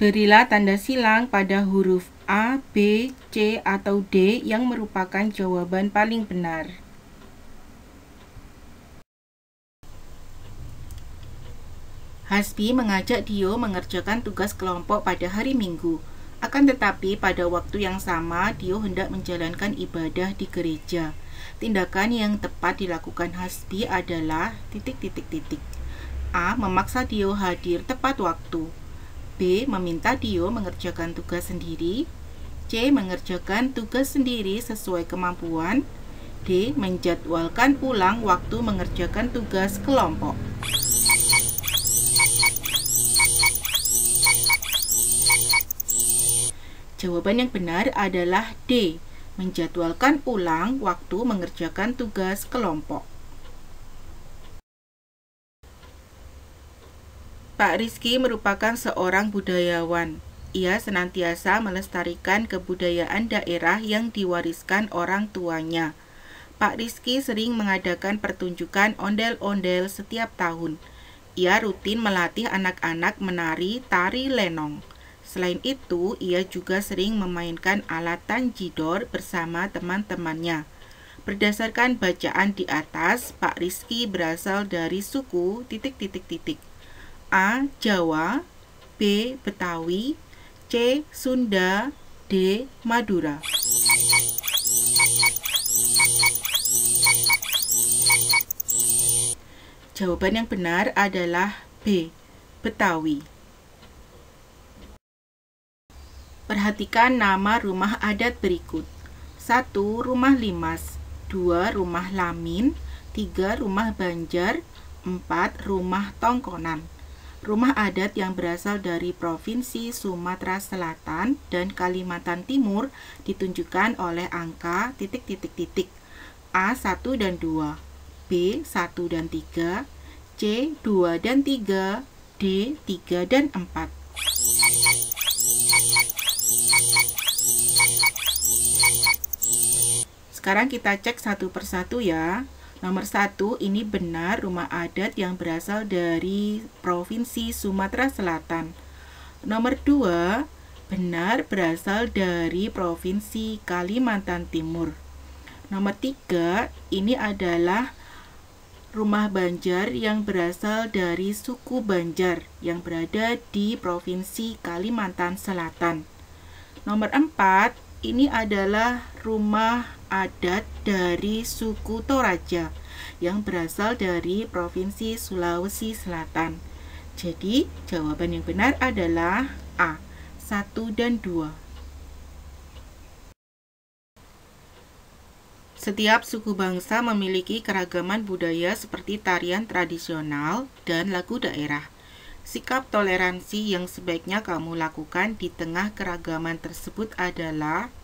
Berilah tanda silang pada huruf A, B, C, atau D yang merupakan jawaban paling benar. Hasbi mengajak Dio mengerjakan tugas kelompok pada hari Minggu. Akan tetapi pada waktu yang sama Dio hendak menjalankan ibadah di gereja. Tindakan yang tepat dilakukan Hasbi adalah ... A. Memaksa Dio hadir tepat waktu. B. Meminta Dio mengerjakan tugas sendiri. C. Mengerjakan tugas sendiri sesuai kemampuan. D. Menjadwalkan ulang waktu mengerjakan tugas kelompok. Jawaban yang benar adalah D. Menjadwalkan ulang waktu mengerjakan tugas kelompok. Pak Rizky merupakan seorang budayawan. Ia senantiasa melestarikan kebudayaan daerah yang diwariskan orang tuanya. Pak Rizky sering mengadakan pertunjukan ondel-ondel setiap tahun. Ia rutin melatih anak-anak menari tari lenong. Selain itu, ia juga sering memainkan alat tanjidor bersama teman-temannya. Berdasarkan bacaan di atas, Pak Rizky berasal dari suku ... A. Jawa, B. Betawi, C. Sunda, D. Madura. Jawaban yang benar adalah B. Betawi. Perhatikan nama rumah adat berikut. 1. Rumah Limas, 2. Rumah Lamin, 3. Rumah Banjar, 4. Rumah Tongkonan. Rumah adat yang berasal dari Provinsi Sumatera Selatan dan Kalimantan Timur ditunjukkan oleh angka ... A 1 dan 2, B 1 dan 3, C 2 dan 3, D 3 dan 4. Sekarang kita cek satu persatu ya. Nomor 1, ini benar rumah adat yang berasal dari Provinsi Sumatera Selatan. Nomor 2, benar berasal dari Provinsi Kalimantan Timur. Nomor 3, ini adalah rumah Banjar yang berasal dari suku Banjar yang berada di Provinsi Kalimantan Selatan. Nomor 4, ini adalah rumah adat dari suku Toraja yang berasal dari Provinsi Sulawesi Selatan. Jadi, jawaban yang benar adalah A, 1 dan 2. Setiap suku bangsa memiliki keragaman budaya seperti tarian tradisional dan lagu daerah. Sikap toleransi yang sebaiknya kamu lakukan di tengah keragaman tersebut adalah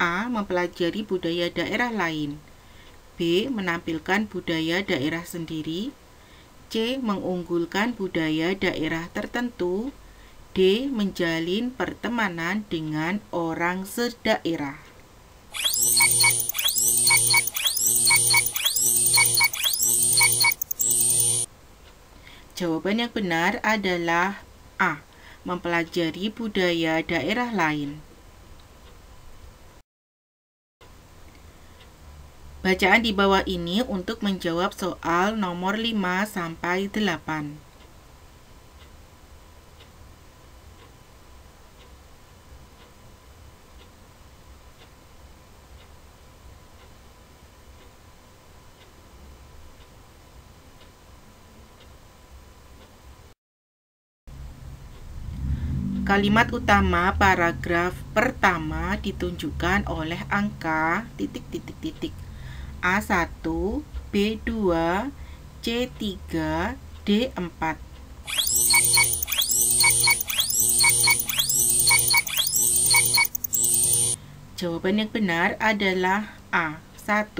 A. Mempelajari budaya daerah lain, B. Menampilkan budaya daerah sendiri, C. Mengunggulkan budaya daerah tertentu, D. Menjalin pertemanan dengan orang sedaerah. Jawaban yang benar adalah A. Mempelajari budaya daerah lain. Bacaan di bawah ini untuk menjawab soal nomor 5 sampai 8. Kalimat utama paragraf pertama ditunjukkan oleh angka ... A1, B2, C3, D4. Jawaban yang benar adalah A1.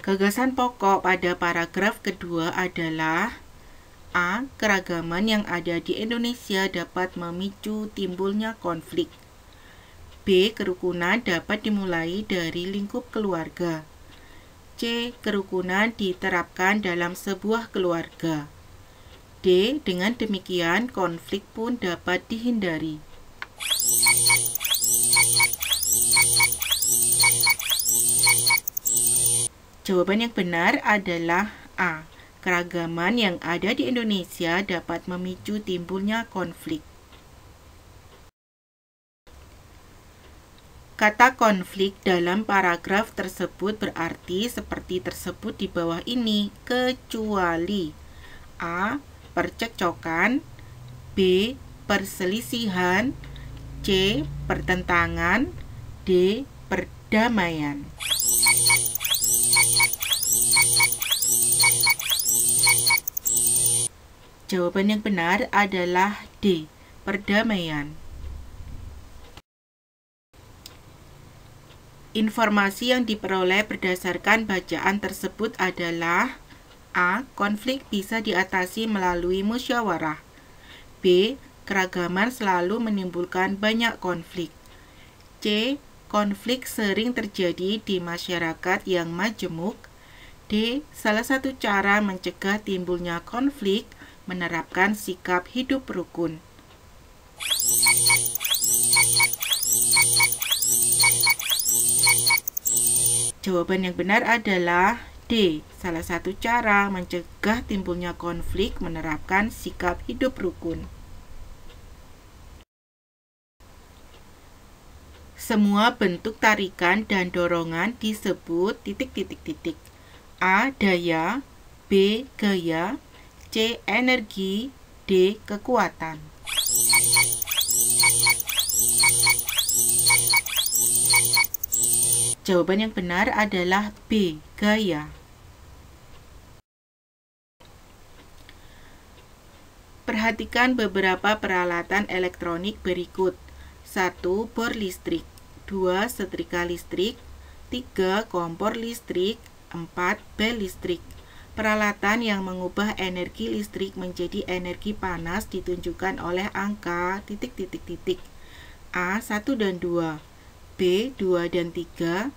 Gagasan pokok pada paragraf kedua adalah A. Keragaman yang ada di Indonesia dapat memicu timbulnya konflik. B. Kerukunan dapat dimulai dari lingkup keluarga. C. Kerukunan diterapkan dalam sebuah keluarga. D. Dengan demikian konflik pun dapat dihindari. Jawaban yang benar adalah A. Keragaman yang ada di Indonesia dapat memicu timbulnya konflik. Kata konflik dalam paragraf tersebut berarti seperti tersebut di bawah ini, kecuali A. Percekcokan, B. Perselisihan, C. Pertentangan, D. Perdamaian. Jawaban yang benar adalah D. Perdamaian. Informasi yang diperoleh berdasarkan bacaan tersebut adalah A. Konflik bisa diatasi melalui musyawarah. B. Keragaman selalu menimbulkan banyak konflik. C. Konflik sering terjadi di masyarakat yang majemuk. D. Salah satu cara mencegah timbulnya konflik menerapkan sikap hidup rukun. Jawaban yang benar adalah D. Salah satu cara mencegah timbulnya konflik menerapkan sikap hidup rukun. Semua bentuk tarikan dan dorongan disebut ... A. Daya, B. Gaya, C. Energi, D. Kekuatan. Jawaban yang benar adalah B. Gaya. Perhatikan beberapa peralatan elektronik berikut. 1. Bor listrik, 2. Setrika listrik, 3. Kompor listrik, 4. Bel listrik. Peralatan yang mengubah energi listrik menjadi energi panas ditunjukkan oleh angka ... A. 1 dan 2, B. 2 dan 3,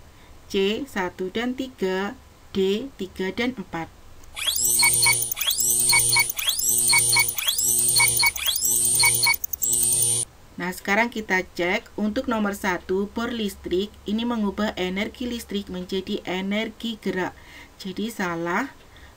C. 1 dan 3, D. 3 dan 4. Nah, sekarang kita cek untuk nomor 1, bor listrik, ini mengubah energi listrik menjadi energi gerak. Jadi salah.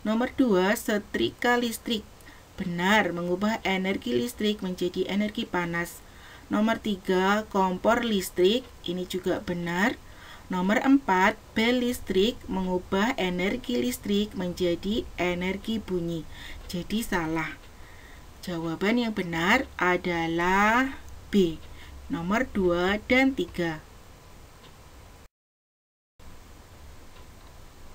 Nomor 2, setrika listrik. Benar, mengubah energi listrik menjadi energi panas. Nomor 3, kompor listrik, ini juga benar. Nomor 4, bel listrik, mengubah energi listrik menjadi energi bunyi. Jadi salah. Jawaban yang benar adalah B. Nomor 2 dan 3.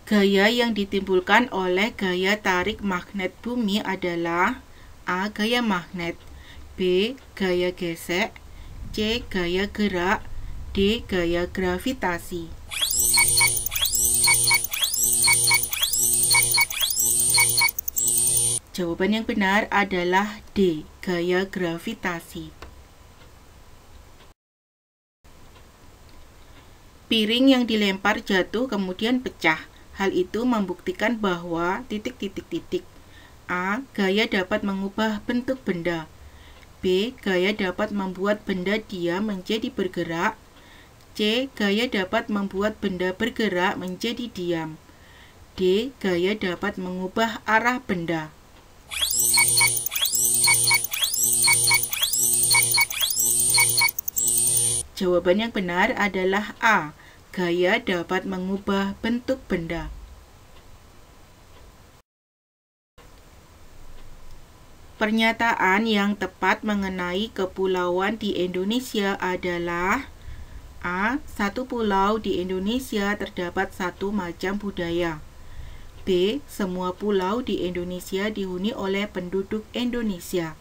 Gaya yang ditimbulkan oleh gaya tarik magnet bumi adalah A. Gaya magnet, B. Gaya gesek, C. Gaya gerak, D. Gaya gravitasi. Jawaban yang benar adalah D. Gaya gravitasi. Piring yang dilempar jatuh kemudian pecah. Hal itu membuktikan bahwa ... A. Gaya dapat mengubah bentuk benda. B. Gaya dapat membuat benda diam menjadi bergerak. C. Gaya dapat membuat benda bergerak menjadi diam. D. Gaya dapat mengubah arah benda. Jawaban yang benar adalah A. Gaya dapat mengubah bentuk benda. Pernyataan yang tepat mengenai kepulauan di Indonesia adalah A. Satu pulau di Indonesia terdapat satu macam budaya. B. Semua pulau di Indonesia dihuni oleh penduduk Indonesia.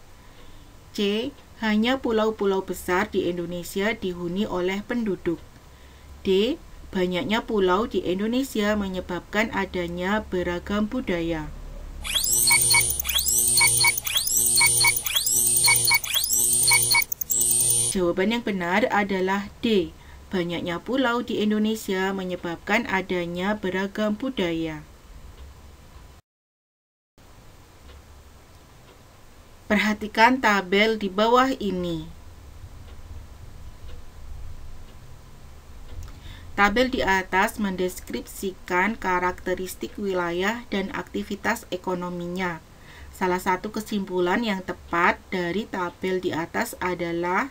C. Hanya pulau-pulau besar di Indonesia dihuni oleh penduduk. D. Banyaknya pulau di Indonesia menyebabkan adanya beragam budaya. Jawaban yang benar adalah D. Banyaknya pulau di Indonesia menyebabkan adanya beragam budaya. Perhatikan tabel di bawah ini. Tabel di atas mendeskripsikan karakteristik wilayah dan aktivitas ekonominya. Salah satu kesimpulan yang tepat dari tabel di atas adalah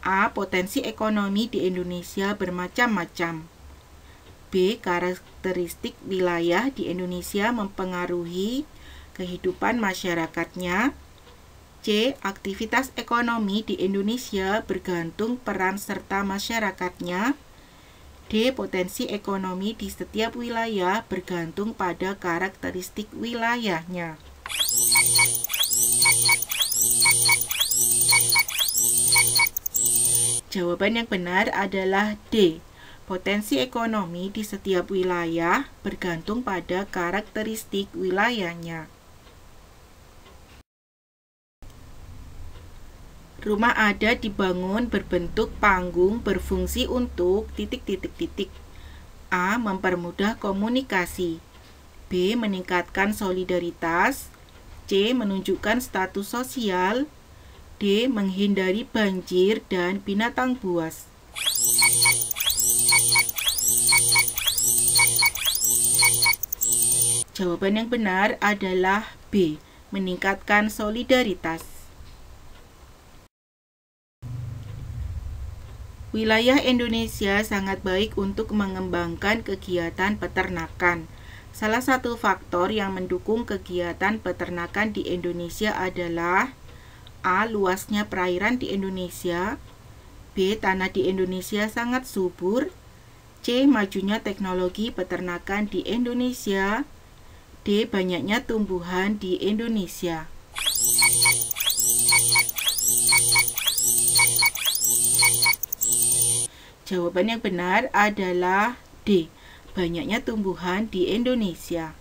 A. Potensi ekonomi di Indonesia bermacam-macam. B. Karakteristik wilayah di Indonesia mempengaruhi kehidupan masyarakatnya. C. Aktivitas ekonomi di Indonesia bergantung peran serta masyarakatnya. D. Potensi ekonomi di setiap wilayah bergantung pada karakteristik wilayahnya. Jawaban yang benar adalah D. Potensi ekonomi di setiap wilayah bergantung pada karakteristik wilayahnya. Rumah adat dibangun berbentuk panggung berfungsi untuk ... A. Mempermudah komunikasi. B. Meningkatkan solidaritas. C. Menunjukkan status sosial. D. Menghindari banjir dan binatang buas. Jawaban yang benar adalah B. Meningkatkan solidaritas. Wilayah Indonesia sangat baik untuk mengembangkan kegiatan peternakan. Salah satu faktor yang mendukung kegiatan peternakan di Indonesia adalah A. Luasnya perairan di Indonesia. B. Tanah di Indonesia sangat subur. C. Majunya teknologi peternakan di Indonesia. D. Banyaknya tumbuhan di Indonesia. Jawaban yang benar adalah D. Banyaknya tumbuhan di Indonesia.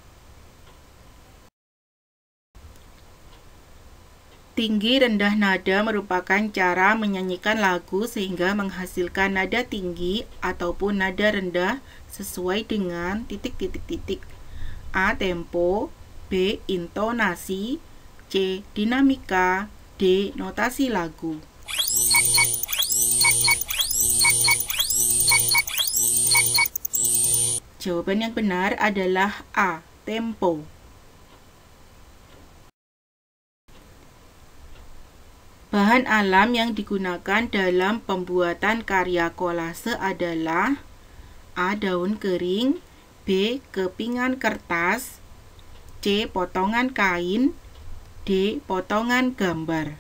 Tinggi rendah nada merupakan cara menyanyikan lagu sehingga menghasilkan nada tinggi ataupun nada rendah sesuai dengan ... A. Tempo. B. Intonasi. C. Dinamika. D. Notasi lagu. Jawaban yang benar adalah A. Tempo. Bahan alam yang digunakan dalam pembuatan karya kolase adalah A. Daun kering. B. Kepingan kertas. C. Potongan kain. D. Potongan gambar.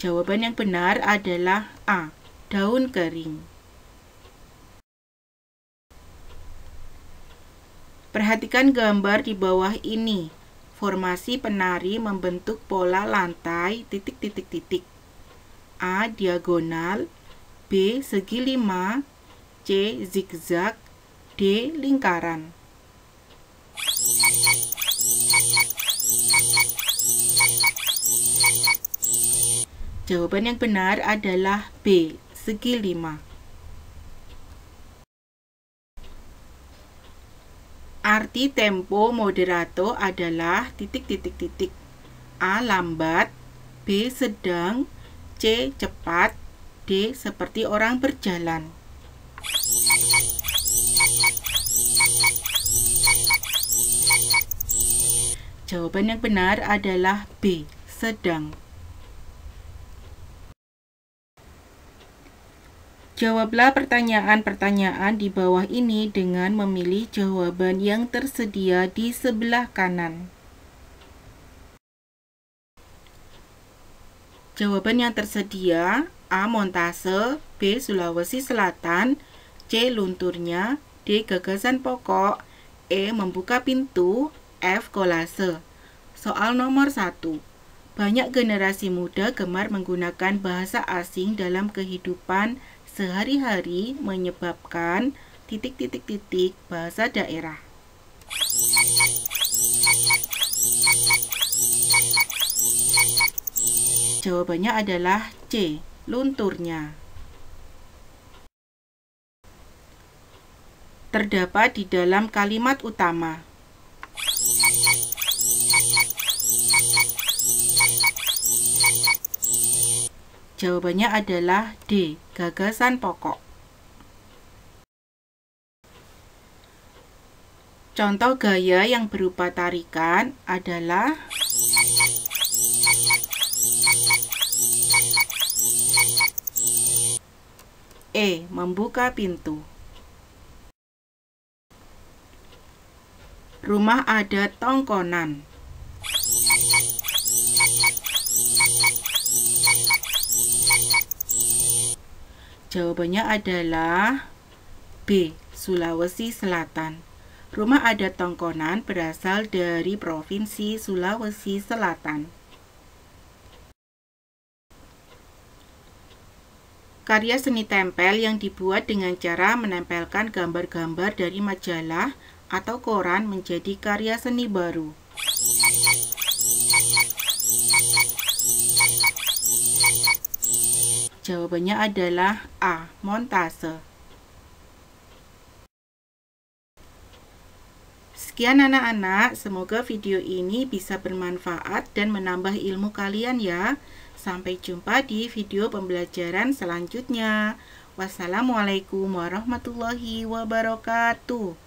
Jawaban yang benar adalah A. Daun kering. Perhatikan gambar di bawah ini. Formasi penari membentuk pola lantai ... A. Diagonal. B. Segi 5. C. Zigzag. D. Lingkaran. Jawaban yang benar adalah B. Segi 5. Arti tempo moderato adalah ... A. Lambat. B. Sedang. C. Cepat. D. Seperti orang berjalan. Jawaban yang benar adalah B. Sedang. Jawablah pertanyaan-pertanyaan di bawah ini dengan memilih jawaban yang tersedia di sebelah kanan. Jawaban yang tersedia: A. Montase. B. Sulawesi Selatan. C. Lunturnya. D. Gagasan pokok. E. Membuka pintu. F. Kolase. Soal nomor 1. Banyak generasi muda gemar menggunakan bahasa asing dalam kehidupan sehari-hari menyebabkan ... bahasa daerah. Jawabannya adalah C, lunturnya. Terdapat di dalam kalimat utama. Jawabannya adalah D, gagasan pokok. Contoh gaya yang berupa tarikan adalah E, membuka pintu. Rumah adat Tongkonan. Jawabannya adalah B, Sulawesi Selatan. Rumah adat Tongkonan berasal dari Provinsi Sulawesi Selatan. Karya seni tempel yang dibuat dengan cara menempelkan gambar-gambar dari majalah atau koran menjadi karya seni baru. Jawabannya adalah A, montase. Sekian anak-anak, semoga video ini bisa bermanfaat dan menambah ilmu kalian ya. Sampai jumpa di video pembelajaran selanjutnya. Wassalamualaikum warahmatullahi wabarakatuh.